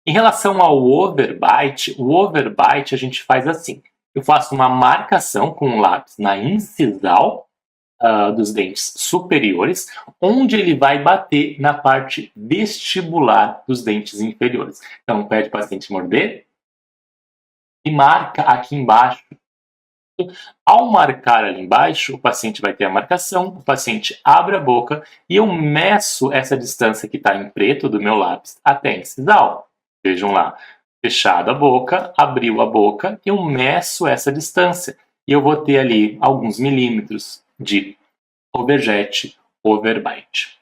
Em relação ao overbite, o overbite a gente faz assim. Eu faço uma marcação com o lápis na incisal dos dentes superiores, onde ele vai bater na parte vestibular dos dentes inferiores. Então, pede para o paciente morder e marca aqui embaixo. Ao marcar ali embaixo, o paciente vai ter a marcação, o paciente abre a boca e eu meço essa distância que está em preto do meu lápis até a incisal. Vejam lá, fechada a boca, abriu a boca, eu meço essa distância. E eu vou ter ali alguns milímetros de overjet, overbite.